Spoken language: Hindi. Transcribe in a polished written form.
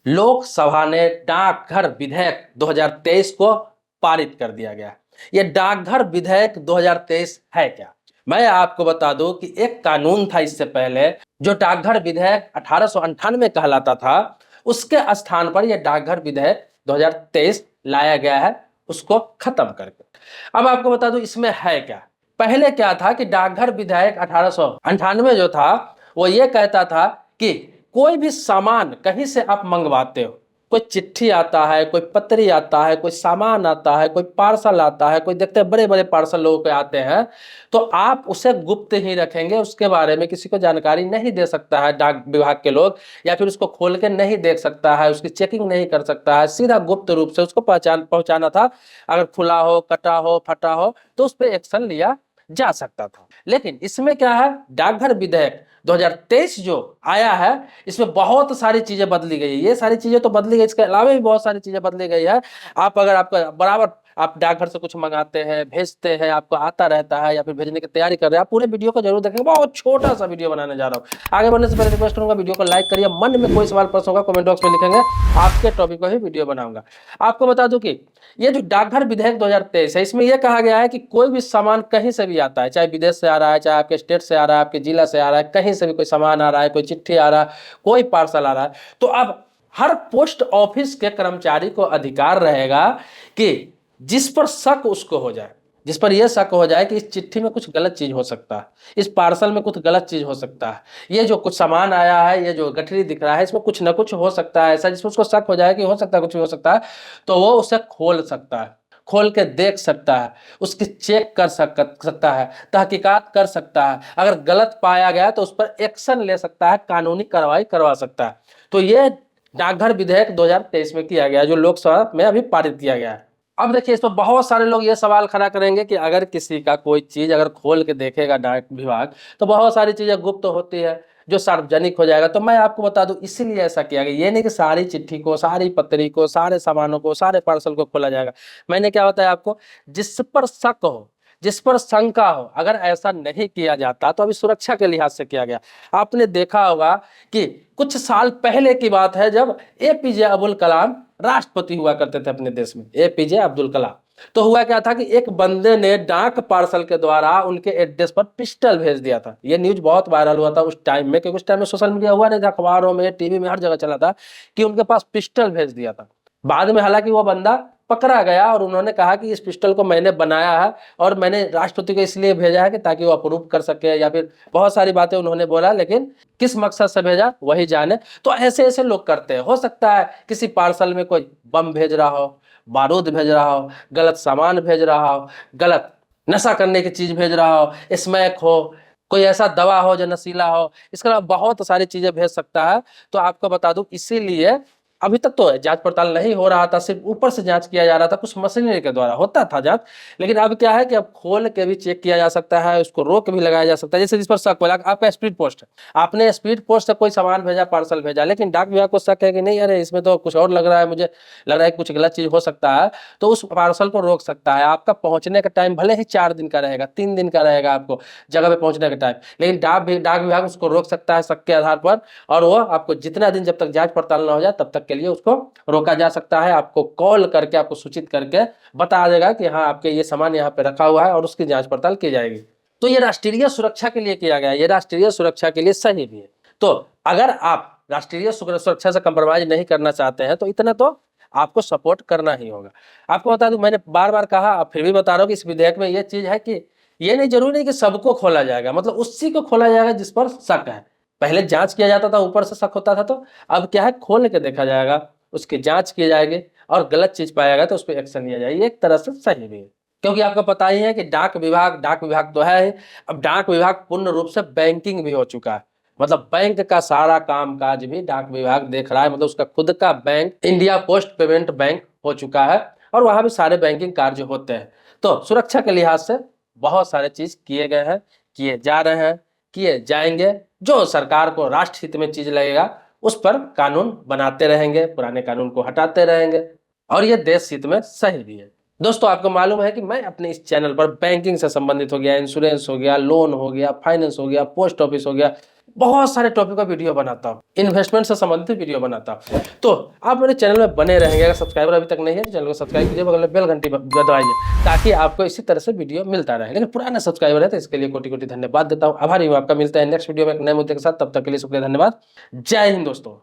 लोकसभा ने डाकघर विधेयक 2023 को पारित कर दिया गया। ये डाकघर विधेयक 2023 है क्या? मैं आपको बता दूं कि एक कानून था इससे पहले जो डाकघर विधेयक 1898 कहलाता था, उसके स्थान पर यह डाकघर विधेयक 2023 लाया गया है, उसको खत्म करके। अब आपको बता दूं इसमें है क्या। पहले क्या था कि डाकघर विधेयक 1898 जो था वो ये कहता था कि कोई भी सामान कहीं से आप मंगवाते हो, कोई चिट्ठी आता है, कोई पत्री आता है, कोई सामान आता है, कोई पार्सल आता है, कोई देखते हैं बड़े बड़े पार्सल लोगों के आते हैं, तो आप उसे गुप्त ही रखेंगे, उसके बारे में किसी को जानकारी नहीं दे सकता है डाक विभाग के लोग, या फिर उसको खोल के नहीं देख सकता है, उसकी चेकिंग नहीं कर सकता है, सीधा गुप्त रूप से उसको पहुंचाना था। अगर खुला हो, कटा हो, फटा हो तो उस पर एक्शन लिया जा सकता था। लेकिन इसमें क्या है, डाकघर विधेयक 2023 जो आया है, इसमें बहुत सारी चीजें बदली गई है। ये सारी चीजें तो बदली गई, इसके अलावा भी बहुत सारी चीजें बदली गई है। आप अगर आपका बराबर आप डाकघर से कुछ मंगाते हैं, भेजते हैं, आपको आता रहता है या फिर भेजने की तैयारी कर रहे हैं, आप पूरे वीडियो को जरूर देखेंगे। बहुत छोटा सा वीडियो बनाने जा रहा हूँ। आगे बढ़ने से पहले रिक्वेस्ट करूंगा, वीडियो को लाइक करिए। मन में कोई सवाल प्रश्न होगा कमेंट बॉक्स में लिखेंगे, आपके टॉपिक पर ही वीडियो बनाऊंगा। आपको बता दूं कि ये जो डाकघर विधेयक 2023 है, इसमें यह कहा गया है कि कोई भी सामान कहीं से भी आता है, चाहे विदेश से आ रहा है, चाहे आपके स्टेट से आ रहा है, आपके जिला से आ रहा है, कहीं से भी कोई सामान आ रहा है, कोई चिट्ठी आ रहा है, कोई पार्सल आ रहा है, तो अब हर पोस्ट ऑफिस के कर्मचारी को अधिकार रहेगा कि जिस पर शक उसको हो जाए, जिस पर यह शक हो जाए कि इस चिट्ठी में कुछ गलत चीज हो सकता है, इस पार्सल में कुछ गलत चीज हो सकता है, ये जो कुछ सामान आया है, ये जो गठरी दिख रहा है, इसमें कुछ ना कुछ हो सकता है ऐसा, जिसमें उसको शक हो जाए कि हो सकता है कुछ भी हो सकता है, तो वो उसे खोल सकता है, खोल के देख सकता है, उसकी चेक कर सकता है, तहकीकात कर सकता है। अगर गलत पाया गया तो उस पर एक्शन ले सकता है, कानूनी कार्रवाई करवा सकता है। तो ये डाकघर विधेयक 2023 में किया गया, जो लोकसभा में अभी पारित किया गया है। अब देखिए, इस पर बहुत सारे लोग ये सवाल खड़ा करेंगे कि अगर किसी का कोई चीज अगर खोल के देखेगा डाक विभाग, तो बहुत सारी चीजें गुप्त होती है जो सार्वजनिक हो जाएगा। तो मैं आपको बता दूं इसीलिए ऐसा किया गया। ये नहीं कि सारी चिट्ठी को, सारी पत्री को, सारे सामानों को, सारे पार्सल को खोला जाएगा। मैंने क्या बताया आपको, जिस पर शक हो, जिस पर शंका हो, अगर ऐसा नहीं किया जाता तो अभी सुरक्षा के लिहाज से किया गया। आपने देखा होगा कि कुछ साल पहले की बात है, जब एपीजे अब्दुल कलाम राष्ट्रपति हुआ करते थे अपने देश में, एपीजे अब्दुल कलाम। तो हुआ क्या था कि एक बंदे ने डाक पार्सल के द्वारा उनके एड्रेस पर पिस्टल भेज दिया था। ये न्यूज बहुत वायरल हुआ था उस टाइम में, क्योंकि उस टाइम में सोशल मीडिया हुआ नहीं था, अखबारों में, टीवी में, हर जगह चला था कि उनके पास पिस्टल भेज दिया था। बाद में हालांकि वो बंदा पकड़ा गया और उन्होंने कहा कि इस पिस्टल को मैंने बनाया है और मैंने राष्ट्रपति को इसलिए भेजा है कि ताकि वो अप्रूव कर सके, या फिर बहुत सारी बातें उन्होंने बोला, लेकिन किस मकसद से भेजा वही जाने। तो ऐसे ऐसे लोग करते हैं। हो सकता है किसी पार्सल में कोई बम भेज रहा हो, बारूद भेज रहा हो, गलत सामान भेज रहा हो, गलत नशा करने की चीज भेज रहा हो, स्मैक हो, कोई ऐसा दवा हो जो नशीला हो, इसके अलावा बहुत सारी चीजें भेज सकता है। तो आपको बता दूं इसीलिए अभी तक तो जांच पड़ताल नहीं हो रहा था, सिर्फ ऊपर से जांच किया जा रहा था, कुछ मशीनरी के द्वारा होता था जांच। लेकिन अब क्या है कि अब खोल के भी चेक किया जा सकता है, उसको रोक भी लगाया जा सकता है। जैसे जिस पर शक हो, आपका स्पीड पोस्ट है, आपने स्पीड पोस्ट से कोई सामान भेजा, पार्सल भेजा, लेकिन डाक विभाग को शक है कि नहीं, अरे इसमें तो कुछ और लग रहा है, मुझे लग रहा है कुछ गलत चीज हो सकता है, तो उस पार्सल को रोक सकता है। आपका पहुंचने का टाइम भले ही 4 दिन का रहेगा, 3 दिन का रहेगा आपको जगह पे पहुंचने का टाइम, लेकिन डाक विभाग उसको रोक सकता है शक के आधार पर, और वो आपको जितना दिन जब तक जांच पड़ताल ना हो जाए तब तक के लिए उसको रोका जा सकता है। आपको कॉल करके, आपको सूचित करके बता देगा कि हाँ आपके ये सामान यहाँ पे रखा हुआ है और उसकी जांच पड़ताल की जाएगी। तो ये राष्ट्रीय सुरक्षा के लिए किया गया है, ये राष्ट्रीय सुरक्षा के लिए सही भी है। तो अगर आप राष्ट्रीय सुरक्षा से कंप्रोमाइज नहीं करना चाहते हैं तो इतना तो आपको सपोर्ट करना ही होगा। आपको बता दूं, मैंने बार बार कहा, अब फिर भी बता रहा हूँ कि इस विधेयक में ये चीज है कि ये नहीं जरूरी नहीं कि सबको खोला जाएगा, मतलब उसी को खोला जाएगा जिस पर शक है। पहले जांच किया जाता था, ऊपर से शक होता था, तो अब क्या है, खोल के देखा जाएगा, उसकी जांच की जाएगी और गलत चीज पाया गया तो उस पर एक्शन लिया जाएगा। एक तरह से सही भी है, क्योंकि आपको पता ही है कि डाक विभाग तो है ही, अब डाक विभाग पूर्ण रूप से बैंकिंग भी हो चुका है। मतलब बैंक का सारा काम काज भी डाक विभाग देख रहा है, मतलब उसका खुद का bank India post payment bank हो चुका है और वहां भी सारे बैंकिंग कार्य होते हैं। तो सुरक्षा के लिहाज से बहुत सारे चीज किए गए हैं, किए जा रहे हैं, किए जाएंगे। जो सरकार को राष्ट्र हित में चीज लगेगा उस पर कानून बनाते रहेंगे, पुराने कानून को हटाते रहेंगे, और ये देश हित में सही भी है। दोस्तों, आपको मालूम है कि मैं अपने इस चैनल पर बैंकिंग से संबंधित हो गया, इंश्योरेंस हो गया, लोन हो गया, फाइनेंस हो गया, पोस्ट ऑफिस हो गया, बहुत सारे टॉपिक का वीडियो बनाता हूँ, इन्वेस्टमेंट से संबंधित वीडियो बनाता हूँ। तो आप मेरे चैनल में बने रहेंगे। अगर सब्सक्राइबर अभी तक नहीं है तो चैनल को सब्सक्राइब कीजिए, बगल में बेल घंटी दबाइए ताकि आपको इसी तरह से वीडियो मिलता रहे। लेकिन पुराने सब्सक्राइबर है तो इसके लिए कोटि कोटि धन्यवाद देता हूँ। आभारी हूँ आपका। मिलता है नेक्स्ट वीडियो में एक नए मुद्दे के साथ, तब तक के लिए शुक्रिया, धन्यवाद। जय हिंद दोस्तों।